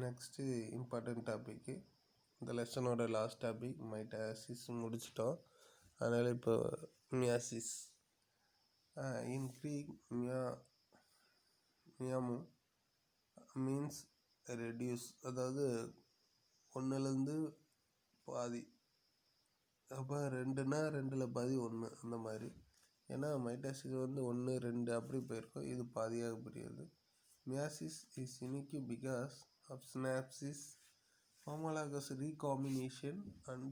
Next important டாபிக்கு இந்த லெசனோட last topic mitosis முடிச்சிட்டோம். அதனால் இப்போ மியாசிஸ் இன் க்ரீக் மியாமு மீன்ஸ் ரெடியூஸ், அதாவது ஒன்றுலேருந்து பாதி. அப்போ 2னா 2ல் பாதி 1 அந்த மாதிரி. ஏன்னா மைட்டாசிஸ் 1 2 அப்படி போயிருக்கும், இது பாதியாக புரியுது. Meiosis is unique because of synapses, homologous recombination and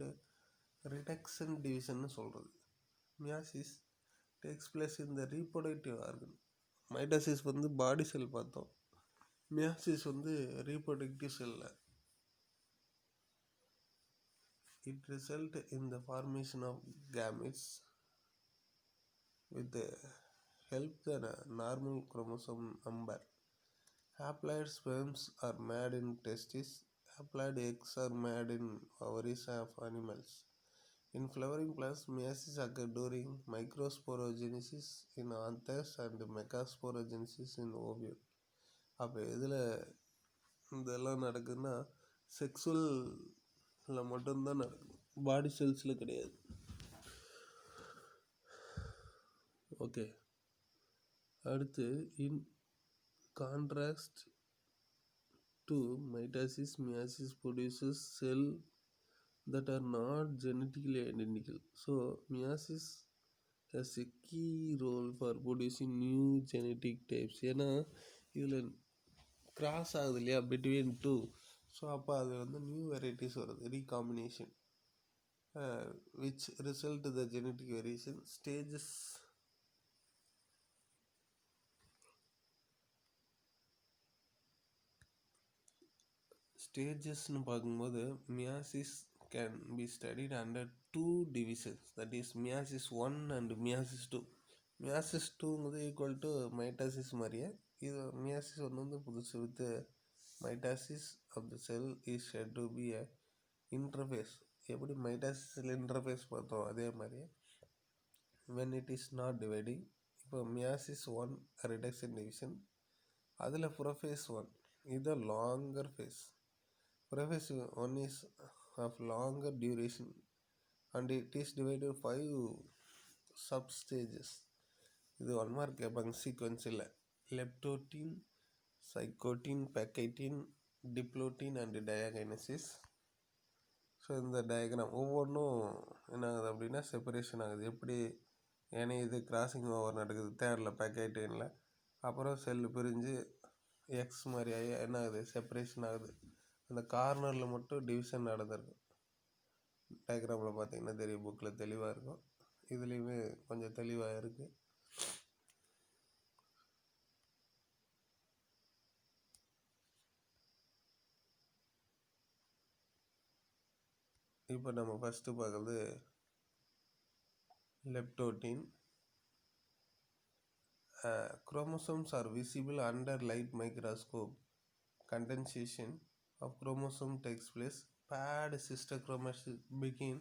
reduction division சொல்கிறது. Meiosis takes place in the reproductive organ. Mitosis body cell பார்த்தோம், மியாசிஸ் ரீப்ரொடக்டிவ் செல்ல. It result in the formation of gametes with the help the normal chromosome number. Haploid sperms are made in testes. Haploid eggs are made in ovaries of animals. In flowering plants, meiosis occurs during microsporogenesis in anthers and megasporogenesis in ovule. அப்போ இதில் இதெல்லாம் நடக்குதுன்னா செக்ஸுவலில் மட்டும்தான் நடக்கும், பாடி செல்ஸில் கிடையாது. Okay, அடுத்து இன் contrast to mitosis, meiosis produces cells that are not genetically identical. So meiosis has a key role for producing new genetic types. ஏன்னா இதில் கிராஸ் ஆகுது இல்லையா பிட்வீன் டூ, ஸோ அப்போ அது நியூ வெரைட்டிஸ் வருது, recombination, which result the genetic variation stages. ஸ்டேஜஸ்ன்னு பார்க்கும்போது meiosis can be studied under 2 divisions, that is meiosis 1 and meiosis 2. Meiosis 2ங்கிறது ஈக்குவல் டு மைட்டாசிஸ் மாதிரியே, இது மியாசிஸ் 1 புதுசு. With mitosis of the cell is said to be a interphase. எப்படி மைட்டாசிஸில் interphase பார்த்தோம் அதே மாதிரியே when it is not dividing. இப்போ மியாசிஸ் 1 ரிடக்ஷன் டிவிஷன், அதில் ப்ரோஃபேஸ் 1 இது longer face. Prophase 1 is of longer duration and it is divided 5 sub-stages. இது 1 mark கேட்பாங்க சீக்வன்ஸில். Leptotene, சைக்கோட்டின், பேக்கைட்டின், டிப்ளோட்டின் and டயாகைனசிஸ். ஸோ இந்த டயக்ராம் ஒவ்வொன்றும் என்ன ஆகுது அப்படின்னா செப்பரேஷன் ஆகுது. எப்படி ஏன்னா இது கிராசிங் ஓவர் நடக்குது தேர்டில் பேக்கைட்டினில், அப்புறம் செல்லு பிரிஞ்சு எக்ஸ் மாதிரி ஆகி என்ன ஆகுது செப்பரேஷன் ஆகுது. அந்த கார்னரில் மட்டும் டிவிஷன் நடந்திருக்கும். டயக்ராமில் பார்த்தீங்கன்னா தெரியும், புக்கில் தெளிவாக இருக்கும், இதுலேயுமே கொஞ்சம் தெளிவாக இருக்குது. இப்போ நம்ம ஃபஸ்ட்டு பார்க்குறது leptotene. Chromosomes are visible under light microscope. Condensation of chromosome takes place. Paired sister chromosomes begin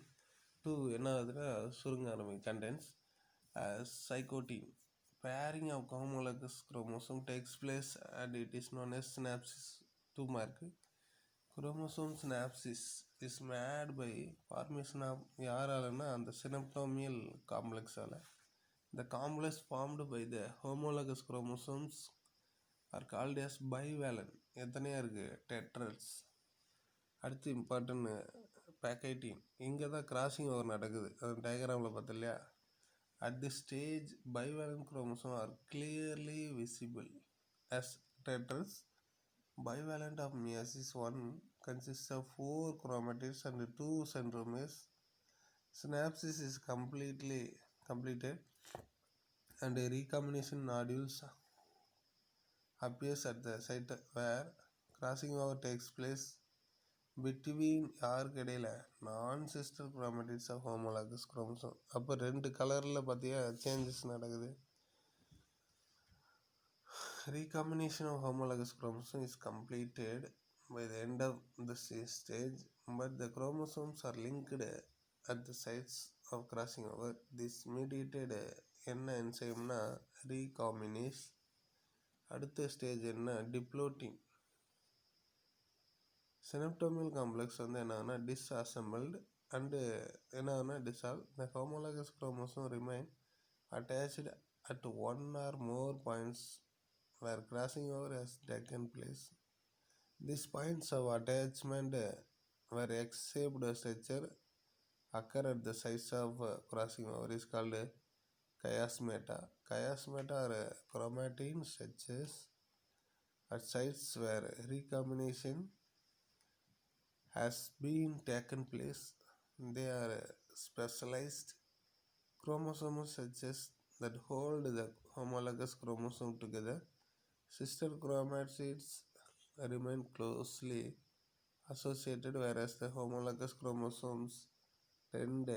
to என்ன ஆகுதுன்னா சுருங்க ஆரம்பிக்கும், condense. Cycotine, pairing of homologous chromosome takes place and it is known as synapsis. 2 mark. Chromosome synapsis is made by formation of யாராலன்னா அந்த synaptomial complexால். The complex formed by the homologous chromosomes are called as bivalent. எத்தனையா இருக்குது? டெட்ரல்ஸ். அடுத்து important பேக்கைட்டின், இங்கே தான் crossing over நடக்குது, அது டயக்ராமில் பார்த்தோம் இல்லையா. At the stage bivalent chromosomes are clearly visible as tetrals. Bivalent of meiosis 1 consists of 4 chromatids and 2 centromeres. Synapsis is completed and a recombination nodules appears at the site where crossing over takes place between யாருக்கு இடையில non-sister chromatids of homologous chromosome. அப்போ 2 கலரில் பார்த்தியா changes நடக்குது. Recombination of homologous chromosome is completed by the end of the stage, but the chromosomes are linked at the sites of crossing over. This mediated என்ன என்சைம்னா ரீகாம்பினேஸ். அடுத்த stage என்ன? டிப்ளோட்டின். synaptomal complex வந்து என்னன்னா disassembled and என்னன்னா dissolved. The homologous chromosome remain attached at one or more points where crossing over has taken place. These points of attachment where X-shaped structure occur at the sites of crossing over is called chiasmata. Chiasmata are chromatin structures at sites where recombination has been taken place. They are specialized chromosomes such that hold the homologous chromosome together. Sister chromatids remain closely associated, whereas the homologous chromosomes tend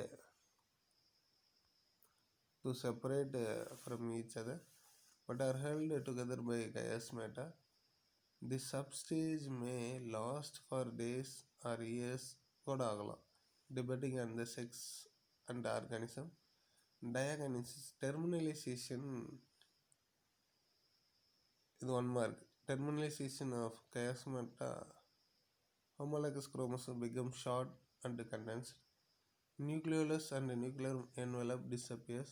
to separate from each other but are held together by chiasmata. This substage may last for days or years கூட ஆகலாம் depending on the sex and organism. Diagenesis terminalization இது 1 mark. Terminalization of chiasmata homologous chromosome becomes short and condensed. Nucleolus and nuclear envelope disappears.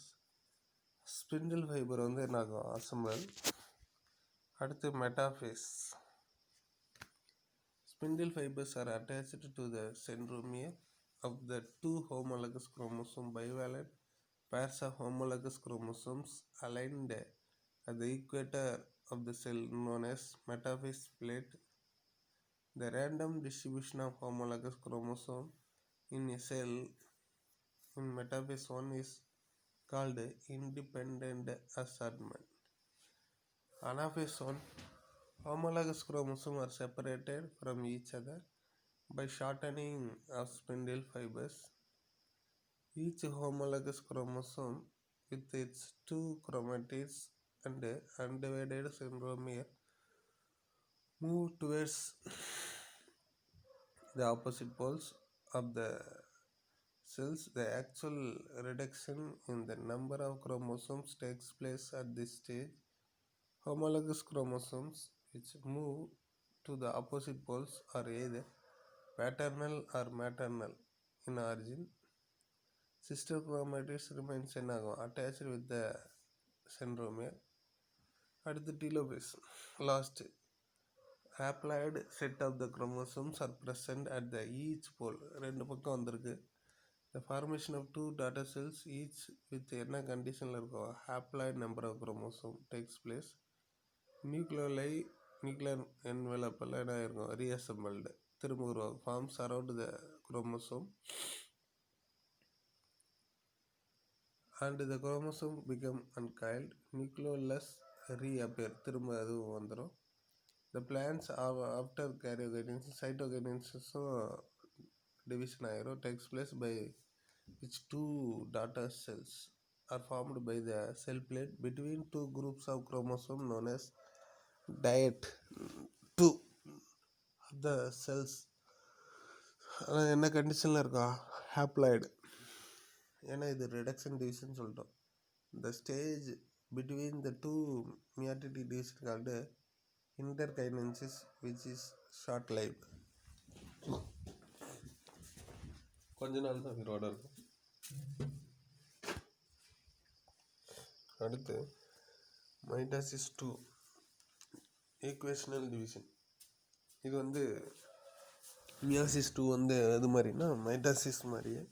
Spindle fiber வந்து என்னாகும் assemble. அடுத்து metaphase. Spindle fibers are attached to the centromere of the two homologous chromosome bivalent pairs of homologous chromosomes aligned at the equator of the cell known as metaphase plate. The random distribution of homologous chromosome in a cell in metaphase 1 is called independent assortment. Anaphase 1, homologous chromosomes are separated from each other by shortening of spindle fibers. Each homologous chromosome with its two chromatids and undivided centromere move towards the opposite poles of the cells. The actual reduction in the number of chromosomes takes place at this stage. Homologous chromosomes which move to the opposite poles are either paternal or maternal in origin. Sister chromatids remains attached with the centromere. At the telophase, last haploid set of the chromosomes are present at the each pole. ரெண்டு பக்கம் வந்திருக்கு. The formation of two daughter cells each with என்ன கண்டிஷனில் இருக்கும் haploid number of chromosome takes place. Nuclear envelope எல்லாம் என்ன இருக்கும் reassembled திரும்ப உருவாகும் forms around the chromosome and the chromosome become uncoiled. Nucleolus reappear திரும்ப அதுவும் வந்துடும். The plants after karyokinesis cytokinesis division ஆயிரும் takes place by which two daughter cells are formed by the cell plate between two groups of chromosomes known as diet 2 of the cells. என்ன கண்டிஷனில் இருக்கும் haploid ஏன்னா இது reduction division சொல்லிட்டோம். The stage between the two meiotic division called interkinesis which is short lived. கொஞ்ச நாள் தான் உயிரோட இருக்கும். அடுத்து மைட்டாசிஸ் 2 ஈக்குவேஷனல் டிவிஷன். இது வந்து மியாசிஸ் 2 வந்து அது மாதிரினா மைட்டாசிஸ் மாதிரியே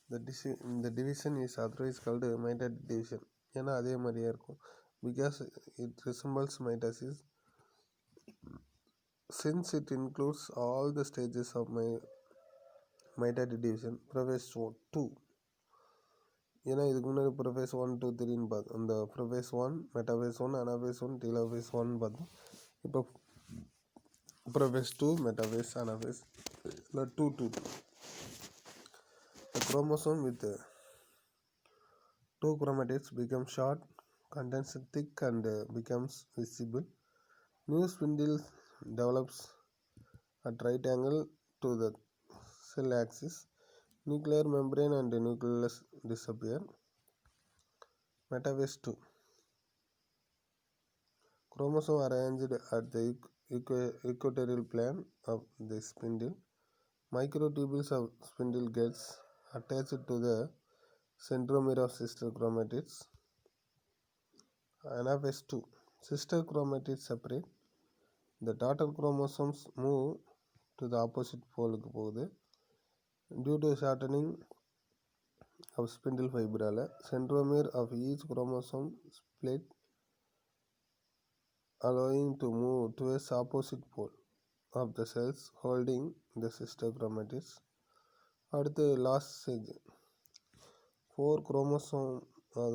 இந்த division is otherwise called mitotic division. ஏன்னா அதே மாதிரியே இருக்கும். Because it resembles mitosis since it includes all the stages of mitotic division. Prophase 2 ஏன்னா இதுக்கு முன்னாடி ப்ரொஃபேஸ் 1 2 3ன்னு பார்த்தோம். அந்த ப்ரொஃபேஸ் 1 மெட்டாஃபேஸ் 1 அனாஃபேஸ் 1 டீலோஃபேஸ் 1 பார்த்தோம். இப்போ ப்ரொஃபேஸ் 2 மெட்டாஃபேஸ் அனாஃபேஸ் இல்லை 2 The chromosome with two chromatids becomes short, contains thick and becomes visible. New spindle develops at right angle to the cell axis. Nuclear membrane and nucleus disappear. Metaphase 2. Chromosome arranged at the equatorial plane of the spindle. Microtubules of spindle gets attached to the centromere of sister chromatids. Anaphase 2. Sister chromatids separate. The daughter chromosomes move to the opposite pole due to shortening of spindle fibrilla. Centromere of each chromosome split, allowing to move towards opposite pole of the cells holding the sister chromatids. அடுத்து last stage, 4 chromosome,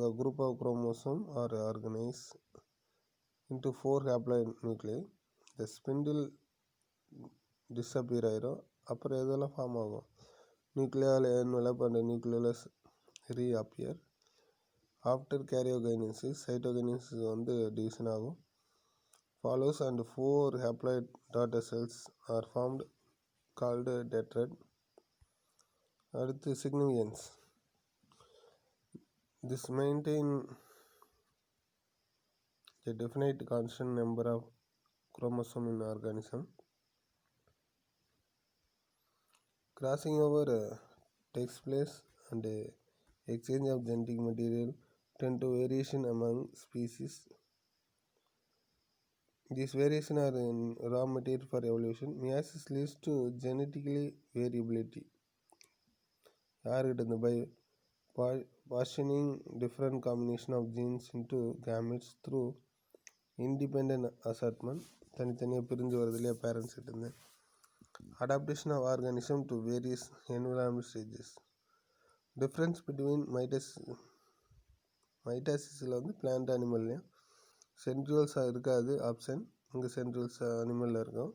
the group of chromosome are organized into 4 haploid nuclei. The spindle disappear ஆயிரும். அப்புறம் எதெல்லாம் form ஆகும்? Nuclear envelope and nucleolus reappear. After karyogenesis, cytogenesis வந்து division ஆகும் follows and 4 haploid daughter cells are formed called tetrad. அடுத்து significance. This maintain a definite constant number of chromosome in organism. Crossing over takes place and exchange of genetic material tend to variation among species. These variations are in raw material for evolution. Meiosis leads to genetically variability. By partitioning different combination of genes into gametes through independent assortment. தனித்தனியாக பிரிஞ்சு வருது இல்லையா parents கிட்டேருந்து. Adaptation of organism to various environmental stages. Difference between மைட்டாசிஸில் வந்து plant அனிமல்லையும் centrioles இருக்காது option. இங்கே சென்ட்ரியோல்ஸ் அனிமலில் இருக்கும்.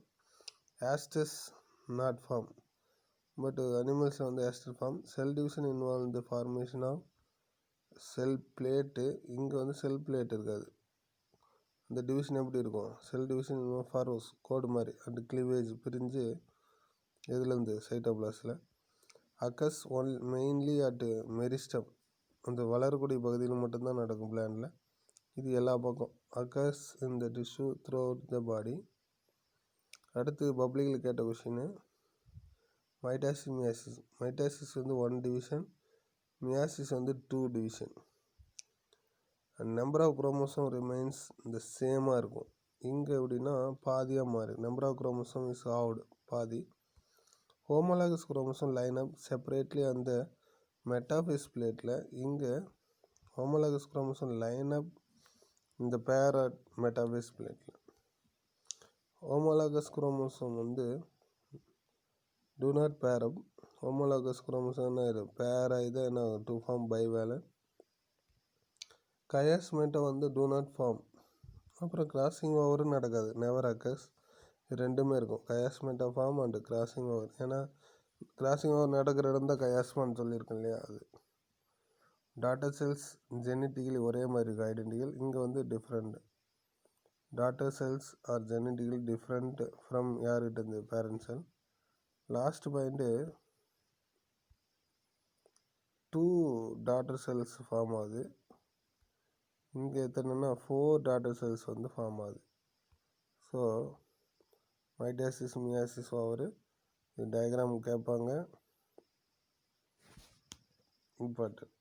ஆஸ்டஸ் நாட் ஃபார்ம், பட் அனிமல்ஸில் வந்து aster form. Cell division involve இந்த ஃபார்மேஷன் ஆஃப் செல் பிளேட்டு. இங்கே வந்து செல் பிளேட் இருக்காது. இந்த டிவிஷன் எப்படி இருக்கும்? செல் டிவிஷன் ஃபார்வஸ் கோடு மாதிரி அண்ட் கிளீவேஜ் பிரிஞ்சு இதுலேருந்து சைட்டோபிளாஸில். அக்கஸ் மெயின்லி அட் மெரிஸ்டம், அந்த வளரக்கூடிய பகுதியில் மட்டும்தான் நடக்கும் பிளான்டில். இது எல்லா பக்கம். அக்கஸ் இந்த டிஷ்யூ த்ரூ அவுட் த பாடி. அடுத்து பப்ளிக்கில் கேட்ட கொஷின் மைட்டாசிஸ் மியாசிஸ். மைட்டாசிஸ் வந்து 1 டிவிஷன், மியாசிஸ் வந்து 2 division. And number of chromosome remains இந்த சேமாக இருக்கும். இங்கே எப்படின்னா பாதியாக மாறி number of chromosome is halved பாதி. Homologous chromosome line up separately அந்த மெட்டாஃபேஸ் பிளேட்டில். இங்கே ஹோமோலாகஸ் குரோமோசோம் லைன் அப் இந்த பேரா மெட்டாஃபேஸ் பிளேட்டில். ஹோமோலாகஸ் குரோமோசோம் வந்து do not pair up. Homologous chromosome பேர் ஆகிதான் என்ன டு ஃபார்ம் பைவேலன்ட். கயாஸ்மேட்டை வந்து do not ஃபார்ம். அப்புறம் கிராசிங் ஓவரும் நடக்காது, நெவர் அக்கர்ஸ். ரெண்டுமே இருக்கும், கயாஸ்மேட்டா ஃபார்ம் அண்டு கிராசிங் ஓவர். ஏன்னா கிராசிங் ஓவர் நடக்கிற இடம் தான் கயாஸ்மான்னு சொல்லியிருக்கேன் இல்லையா. அது டாட்டர் செல்ஸ் ஜெனட்டிக்கலி ஒரே மாதிரி இருக்குது, ஐடென்டிக்கல். இங்கே வந்து different. Daughter cells are genetically different from யார்கிட்ட இருந்து parent cell. Last point 2 daughter cells form ஆகுது. இங்கே எத்தனைன்னா 4 டாட்டர் செல்ஸ் வந்து ஃபார்ம் ஆகுது. So mitosis meiosis over diagram கேட்பாங்க, இம்பார்ட்டன்ட்.